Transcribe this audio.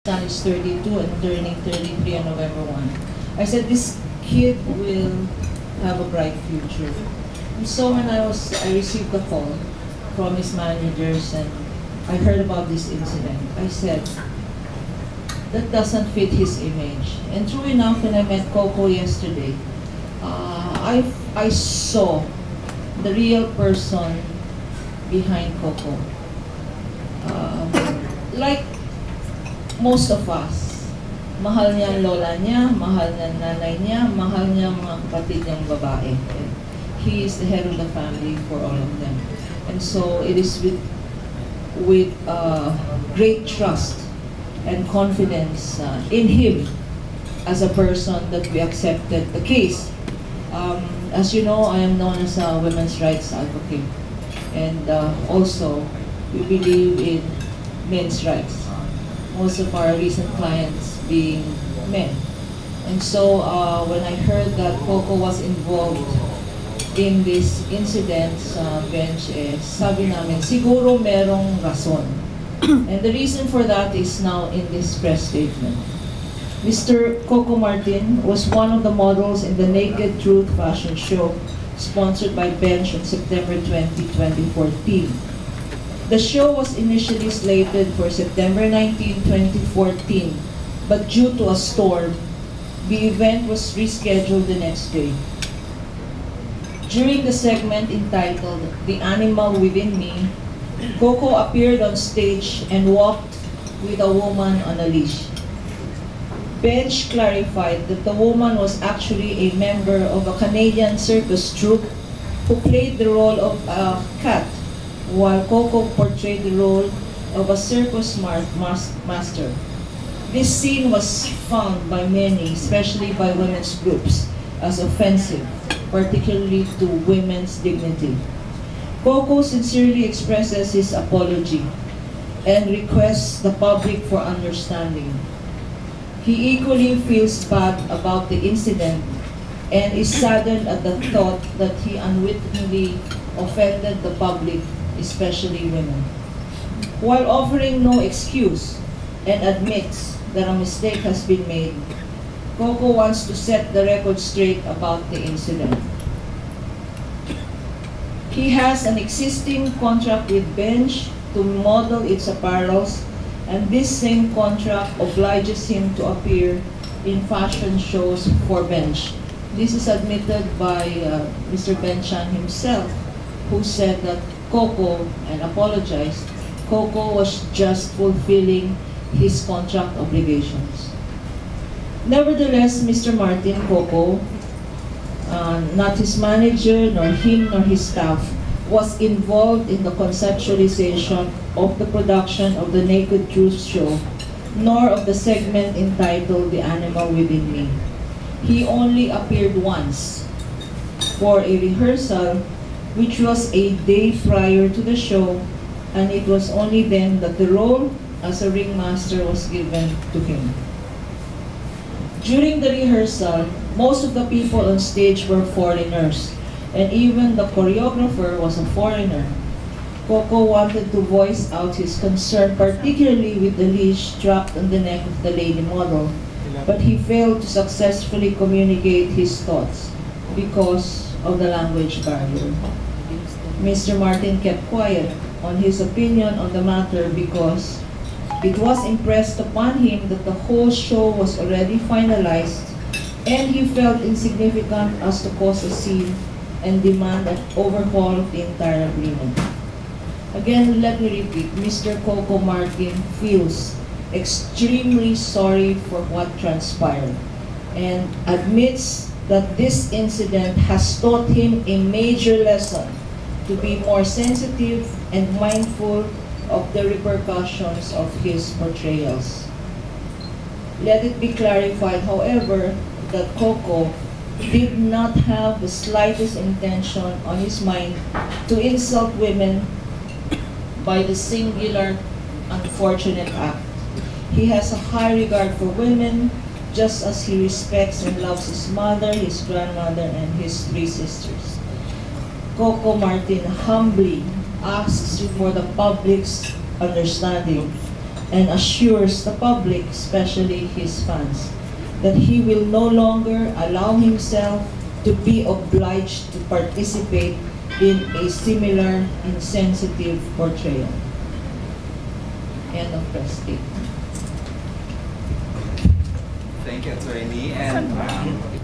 son is 32 and turning 33 on November 1. I said, this kid will have a bright future. And so when I received a call from his managers and I heard about this incident, I said, that doesn't fit his image. And true enough, when I met Coco yesterday, I saw the real person behind Coco. Like most of us, mahal niya ang lola niya, mahal niya ang nanay niya, mahal niya ang mga kapatid niyang babae. He is the head of the family for all of them. And so it is with great trust and confidence in him as a person that we accepted the case. As you know, I am known as a women's rights advocate, and also we believe in men's rights. Most of our recent clients being men. And so when I heard that Coco was involved in this incident sa bench, sabi namin, siguro merong rason. And the reason for that is now in this press statement. Mr. Coco Martin was one of the models in the Naked Truth fashion show sponsored by Bench on September 20, 2014. The show was initially slated for September 19, 2014, but due to a storm, the event was rescheduled the next day. During the segment entitled "The Animal Within Me," Coco appeared on stage and walked with a woman on a leash. Bench clarified that the woman was actually a member of a Canadian circus troupe who played the role of a cat, while Coco portrayed the role of a circus master. This scene was found by many, especially by women's groups, as offensive, particularly to women's dignity. Coco sincerely expresses his apology and requests the public for understanding. He equally feels bad about the incident and is saddened at the thought that he unwittingly offended the public, especially women. While offering no excuse and admits that a mistake has been made, Coco wants to set the record straight about the incident. He has an existing contract with Bench to model its apparels, and this same contract obliges him to appear in fashion shows for Bench. This is admitted by Mr. Benchan himself, who said that Coco, and apologized, Coco was just fulfilling his contract obligations. Nevertheless, Mr. Martin Coco, not his manager, nor him, nor his staff, was involved in the conceptualization of the production of the Naked Truth show, nor of the segment entitled "The Animal Within Me." He only appeared once for a rehearsal, which was a day prior to the show, and it was only then that the role as a ringmaster was given to him. During the rehearsal, most of the people on stage were foreigners, and even the choreographer was a foreigner. Coco wanted to voice out his concern, particularly with the leash strapped on the neck of the lady model, but he failed to successfully communicate his thoughts because of the language barrier. Mr. Martin kept quiet on his opinion on the matter because it was impressed upon him that the whole show was already finalized, and he felt insignificant as to cause a scene and demand an overhaul of the entire agreement. Again, let me repeat, Mr. Coco Martin feels extremely sorry for what transpired and admits that this incident has taught him a major lesson to be more sensitive and mindful of the repercussions of his portrayals. Let it be clarified, however, that Coco did not have the slightest intention on his mind to insult women by the singular unfortunate act. He has a high regard for women, just as he respects and loves his mother, his grandmother, and his 3 sisters. Coco Martin humbly asks for the public's understanding and assures the public, especially his fans, that he will no longer allow himself to be obliged to participate in a similar insensitive portrayal. End of press statement. Thank you, Attorney. And